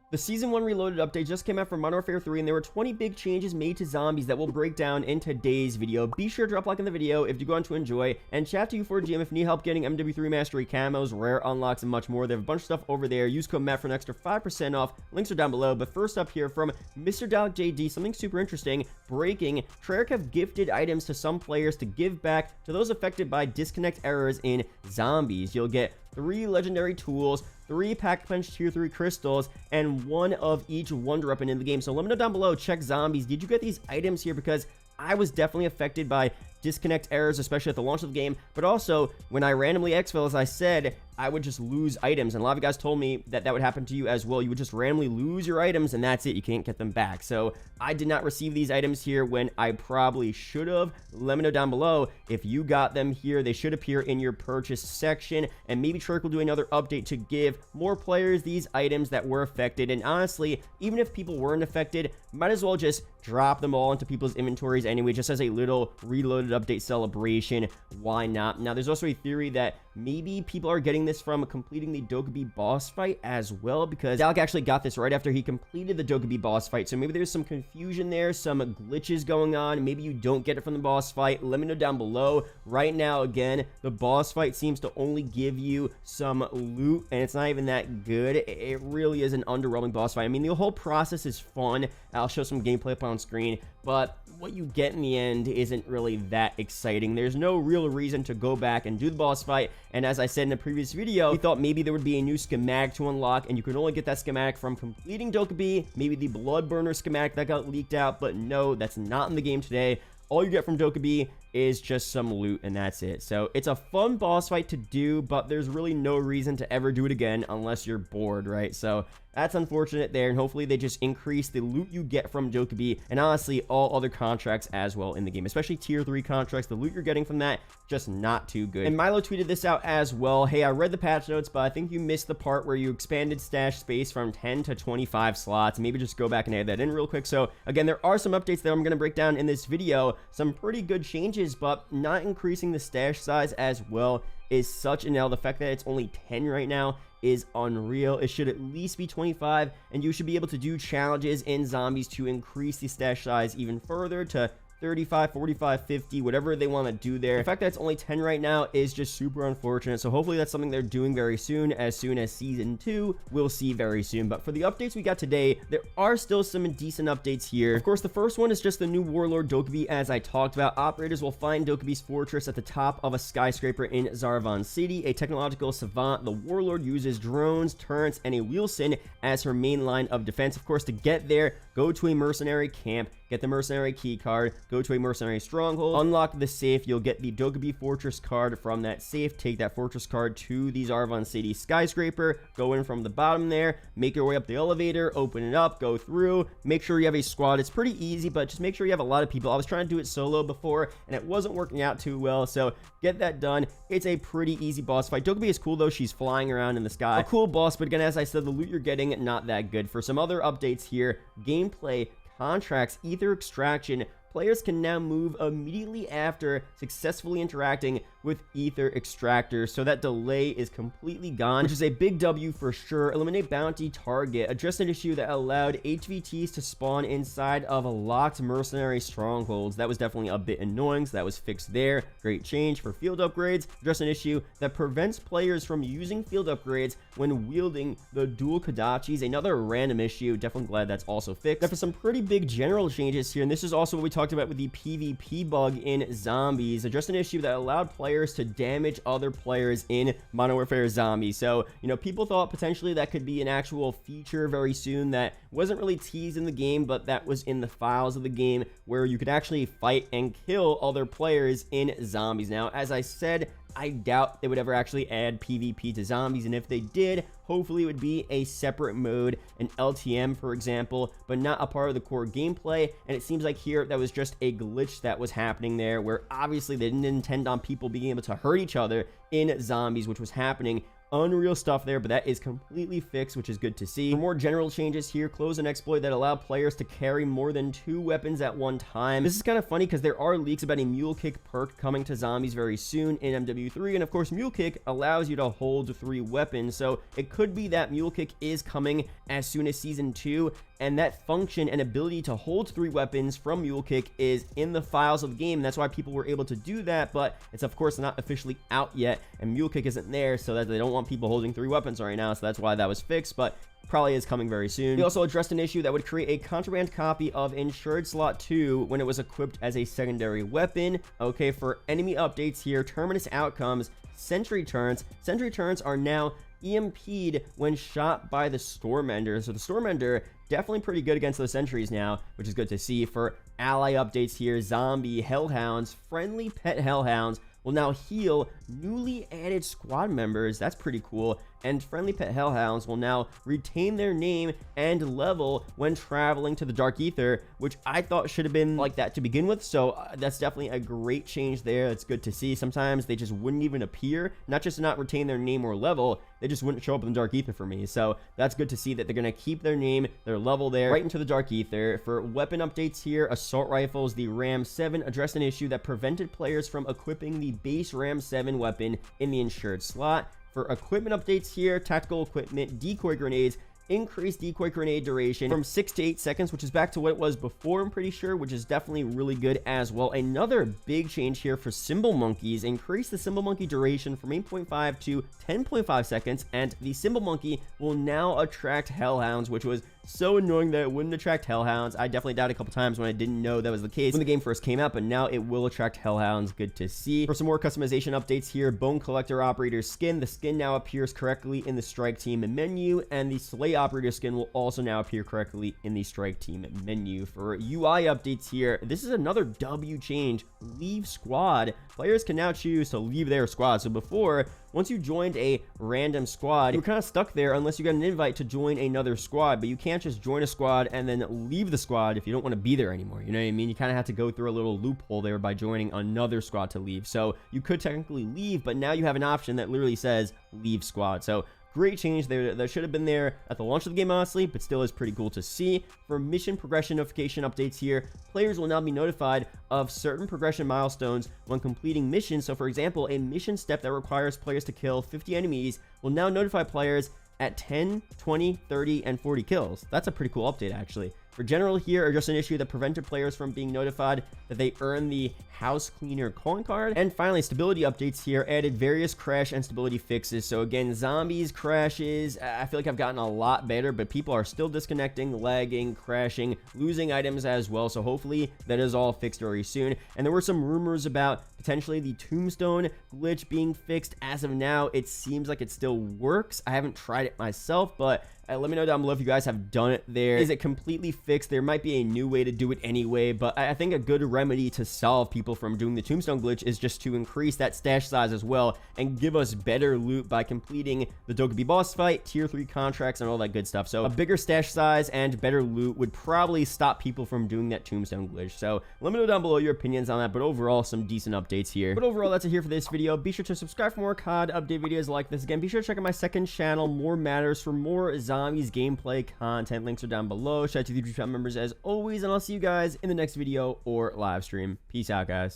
The Season 1 Reloaded update just came out for Modern Warfare 3, and there were 20 big changes made to zombies that we'll break down in today's video. Be sure to drop a like in the video if you're going to enjoy, and chat to U4GM if you need help getting MW3 Mastery camos, rare unlocks, and much more. They have a bunch of stuff over there. Use code MATT for an extra 5% off. Links are down below, but first up here from Mr. JD, something super interesting. Breaking, Treyarch have gifted items to some players to give back to those affected by disconnect errors in zombies. You'll get 3 legendary tools, 3 Pack-a-Punch Tier 3 crystals, and 1 of each wonder weapon in the game. So let me know down below, check zombies. Did you get these items here? Because I was definitely affected by disconnect errors, especially at the launch of the game, but also when I randomly exfil, as I said, I would just lose items, and a lot of you guys told me that that would happen to you as well. You would just randomly lose your items, and that's it. You can't get them back. So I did not receive these items here when I probably should have. Let me know down below if you got them here. They should appear in your purchase section, and maybe Treyarch will do another update to give more players these items that were affected. And honestly, even if people weren't affected, might as well just drop them all into people's inventories anyway, just as a little reloaded update celebration. Why not? Now, there's also a theory that maybe people are getting this from completing the Dokkaebi boss fight as well, because Alec actually got this right after he completed the Dokkaebi boss fight. So maybe there's some confusion there, some glitches going on. Maybe you don't get it from the boss fight. Let me know down below. Right now, again, the boss fight seems to only give you some loot, and it's not even that good. It really is an underwhelming boss fight. I mean, the whole process is fun. I'll show some gameplay up on screen, but what you get in the end isn't really that exciting. There's no real reason to go back and do the boss fight, and as I said in the previous video, we thought maybe there would be a new schematic to unlock, and you could only get that schematic from completing Dokkaebi, maybe the blood burner schematic that got leaked out, but no, that's not in the game today. All you get from Dokkaebi is just some loot, and that's it. So it's a fun boss fight to do, but there's really no reason to ever do it again unless you're bored, right? So that's unfortunate there, and hopefully they just increase the loot you get from Dokkaebi, and honestly all other contracts as well in the game, especially tier 3 contracts. The loot you're getting from that, just not too good. And Milo tweeted this out as well. Hey, I read the patch notes, but I think you missed the part where you expanded stash space from 10 to 25 slots. Maybe just go back and add that in real quick. So again, there are some updates that I'm going to break down in this video, some pretty good changes, but not increasing the stash size as well is such an L. The fact that it's only 10 right now is unreal. It should at least be 25, and you should be able to do challenges in zombies to increase the stash size even further to 35, 45, 50, whatever they want to do there. The fact that it's only 10 right now is just super unfortunate. So hopefully that's something they're doing very soon as Season 2, we'll see very soon. But for the updates we got today, there are still some decent updates here. Of course, the first one is just the new Warlord Dokkaebi, as I talked about. Operators will find Dokkaebi's fortress at the top of a skyscraper in Zarvan City. A technological savant, the Warlord uses drones, turrets, and a Wheelson as her main line of defense. Of course, to get there, go to a mercenary camp, get the mercenary key card, go to a mercenary stronghold, unlock the safe. You'll get the Dokkaebi fortress card from that safe. Take that fortress card to the Zarvan City skyscraper, go in from the bottom there, make your way up the elevator, open it up, go through, make sure you have a squad. It's pretty easy, but just make sure you have a lot of people. I was trying to do it solo before, and it wasn't working out too well, so get that done. It's a pretty easy boss fight. Dokkaebi is cool, though. She's flying around in the sky. A cool boss, but again, as I said, the loot you're getting, not that good. For some other updates here, gameplay, contracts, ether extraction, players can now move immediately after successfully interacting with ether extractors, so that delay is completely gone, which is a big W for sure. Eliminate bounty target, addressed an issue that allowed HVTs to spawn inside of a locked mercenary strongholds. That was definitely a bit annoying, so that was fixed there. Great change. For field upgrades, address an issue that prevents players from using field upgrades when wielding the dual Kodachis. Another random issue. Definitely glad that's also fixed. Now for some pretty big general changes here, and this is also what we talked about with the PvP bug in Zombies, addressed an issue that allowed players to damage other players in Modern Warfare Zombies. So, you know, people thought potentially that could be an actual feature very soon that wasn't really teased in the game, but that was in the files of the game, where you could actually fight and kill other players in Zombies. Now, as I said, I doubt they would ever actually add PvP to Zombies, and if they did, hopefully it would be a separate mode, an LTM for example, but not a part of the core gameplay. And it seems like here that was just a glitch that was happening there, where obviously they didn't intend on people being able to hurt each other in Zombies, which was happening unreal stuff there, but that is completely fixed, which is good to see. For more general changes here, close an exploit that allow players to carry more than 2 weapons at one time. This is kind of funny because there are leaks about a Mule Kick perk coming to zombies very soon in MW3, and of course Mule Kick allows you to hold 3 weapons, so it could be that Mule Kick is coming as soon as Season 2, and that function and ability to hold 3 weapons from Mule Kick is in the files of the game. That's why people were able to do that, but it's of course not officially out yet, and Mule Kick isn't there, so that they don't want people holding 3 weapons right now, so that's why that was fixed, but probably is coming very soon. We also addressed an issue that would create a contraband copy of Insured Slot 2 when it was equipped as a secondary weapon. Okay, for enemy updates here, Terminus outcomes, Sentry turns. Sentry turns are now EMP'd when shot by the Stormender. So the Stormender, definitely pretty good against those sentries now, which is good to see. For ally updates here, Zombie Hellhounds, Friendly Pet Hellhounds will now heal newly added squad members. That's pretty cool. And Friendly Pet Hellhounds will now retain their name and level when traveling to the Dark Ether, which I thought should have been like that to begin with. So that's definitely a great change there. It's good to see. Sometimes they just wouldn't even appear, not just to not retain their name or level, they just wouldn't show up in the Dark Ether for me. So that's good to see that they're going to keep their name, their level there, right into the Dark Ether. For weapon updates here, Assault Rifles, the Ram 7 addressed an issue that prevented players from equipping the base Ram 7 weapon in the insured slot. For equipment updates here, tactical equipment, decoy grenades, increased decoy grenade duration from 6 to 8 seconds, which is back to what it was before, I'm pretty sure, which is definitely really good as well. Another big change here for Symbol Monkeys, increase the Symbol Monkey duration from 8.5 to 10.5 seconds, and the Symbol Monkey will now attract Hellhounds, which was so annoying that it wouldn't attract Hellhounds. I definitely doubted a couple times when I didn't know that was the case when the game first came out, but now it will attract Hellhounds. Good to see. For some more customization updates here, Bone Collector Operator skin. The skin now appears correctly in the Strike Team menu, and the Slay Operator skin will also now appear correctly in the Strike Team menu. For UI updates here, this is another W change. Leave squad. Players can now choose to leave their squad. So before, once you joined a random squad, you were kind of stuck there unless you got an invite to join another squad, but you can't just join a squad and then leave the squad if you don't want to be there anymore. You know what I mean? You kind of have to go through a little loophole there by joining another squad to leave. So you could technically leave, but now you have an option that literally says leave squad. So great change there. That should have been there at the launch of the game, honestly, but still is pretty cool to see. For mission progression notification updates here, players will now be notified of certain progression milestones when completing missions. So for example, a mission step that requires players to kill 50 enemies will now notify players at 10, 20, 30, and 40 kills. That's a pretty cool update, actually. For general here, just an issue that prevented players from being notified that they earn the House Cleaner coin card. And finally, stability updates here added various crash and stability fixes. So again, zombies, crashes, I feel like I've gotten a lot better, but people are still disconnecting, lagging, crashing, losing items as well. So hopefully that is all fixed very soon. And there were some rumors about potentially the tombstone glitch being fixed. As of now, it seems like it still works. I haven't tried it myself, but let me know down below if you guys have done it there. Is it completely fixed? There might be a new way to do it anyway, but I think a good remedy to solve people from doing the tombstone glitch is just to increase that stash size as well and give us better loot by completing the Dokkaebi boss fight, tier 3 contracts, and all that good stuff. So a bigger stash size and better loot would probably stop people from doing that tombstone glitch. So let me know down below your opinions on that, but overall, some decent updates here. But overall, that's it here for this video. Be sure to subscribe for more COD update videos like this. Again, be sure to check out my second channel, More Matters, for more Zombies gameplay content. Links are down below. Shout out to the YouTube channel members as always, and I'll see you guys in the next video or live stream. Peace out, guys.